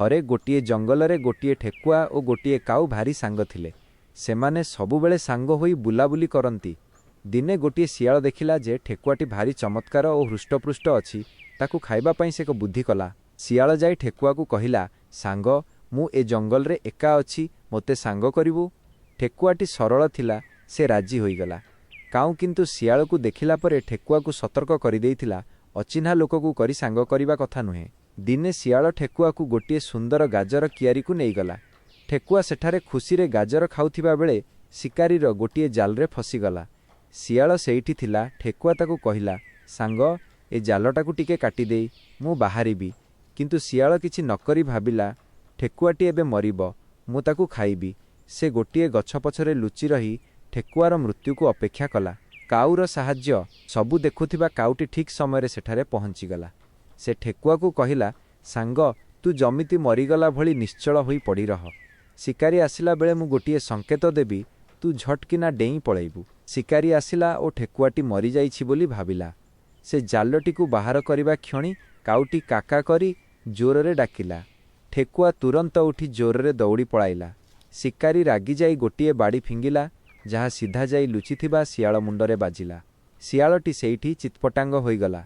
ଥରେ ଗୋଟିଏ ଜଙ୍ଗଲରେ ଗୋଟିଏ ଠେକୁଆ ଓ ଗୋଟିଏ କାଉ ଭାରି ସାଙ୍ଗ ଥିଲେ। ସେମାନେ ସବୁବେଳେ ସାଙ୍ଗ ହୋଇ ବୁଲାବୁଲି କରନ୍ତି। ଦିନେ ଗୋଟିଏ ଶିଆଳ ଦେଖିଲା ଯେ ଠେକୁଆଟି ଭାରି ଚମତ୍କାର ଓ ହୃଷ୍ଟପୃଷ୍ଟ ଅଛି। ତାକୁ ଖାଇବା ପାଇଁ ସେ ଏକ ବୁଦ୍ଧି କଲା। ଶିଆଳ ଯାଇ ଠେକୁଆକୁ କହିଲା, ସାଙ୍ଗ, ମୁଁ ଏ ଜଙ୍ଗଲରେ ଏକା ଅଛି, ମୋତେ ସାଙ୍ଗ କରିବୁ? ଠେକୁଆଟି ସରଳ ଥିଲା, ସେ ରାଜି ହୋଇଗଲା। କାଉ କିନ୍ତୁ ଶିଆଳକୁ ଦେଖିଲା ପରେ ଠେକୁଆକୁ ସତର୍କ କରିଦେଇଥିଲା, ଅଚିହ୍ନା ଲୋକକୁ କରି ସାଙ୍ଗ କରିବା କଥା ନୁହେଁ। ଦିନେ ଶିଆଳ ଠେକୁଆକୁ ଗୋଟିଏ ସୁନ୍ଦର ଗାଜର କିଆରିକୁ ନେଇଗଲା। ଠେକୁଆ ସେଠାରେ ଖୁସିରେ ଗାଜର ଖାଉଥିବା ବେଳେ ଶିକାରୀର ଗୋଟିଏ ଜାଲରେ ଫସିଗଲା। ଶିଆଳ ସେଇଠି ଥିଲା। ଠେକୁଆ ତାକୁ କହିଲା, ସାଙ୍ଗ, ଏ ଜାଲଟାକୁ ଟିକେ କାଟିଦେଇ ମୁଁ ବାହାରିବି। କିନ୍ତୁ ଶିଆଳ କିଛି ନକରି ଭାବିଲା, ଠେକୁଆଟି ଏବେ ମରିବ, ମୁଁ ତାକୁ ଖାଇବି। ସେ ଗୋଟିଏ ଗଛ ପଛରେ ଲୁଚି ରହି ଠେକୁଆର ମୃତ୍ୟୁକୁ ଅପେକ୍ଷା କଲା। କାଉର ସାହାଯ୍ୟ ସବୁ ଦେଖୁଥିବା କାଉଟି ଠିକ୍ ସମୟରେ ସେଠାରେ ପହଞ୍ଚିଗଲା। ସେ ଠେକୁଆକୁ କହିଲା, ସାଙ୍ଗ, ତୁ ଯେମିତି ମରିଗଲା ଭଳି ନିଶ୍ଚଳ ହୋଇ ପଡ଼ି ରହ। ଶିକାରୀ ଆସିଲା ବେଳେ ମୁଁ ଗୋଟିଏ ସଙ୍କେତ ଦେବି, ତୁ ଝଟ୍କିନା ଡେଇଁ ପଳେଇବୁ। ଶିକାରୀ ଆସିଲା ଓ ଠେକୁଆଟି ମରିଯାଇଛି ବୋଲି ଭାବିଲା। ସେ ଜାଲଟିକୁ ବାହାର କରିବା କ୍ଷଣି କାଉଟି କାକା କରି ଜୋରରେ ଡାକିଲା। ଠେକୁଆ ତୁରନ୍ତ ଉଠି ଜୋରରେ ଦୌଡ଼ି ପଳାଇଲା। ଶିକାରୀ ରାଗିଯାଇ ଗୋଟିଏ ବାଡ଼ି ଫିଙ୍ଗିଲା, ଯାହା ସିଧା ଯାଇ ଲୁଚିଥିବା ଶିଆଳ ମୁଣ୍ଡରେ ବାଜିଲା। ଶିଆଳଟି ସେଇଠି ଚିତ୍ପଟାଙ୍ଗ ହୋଇଗଲା।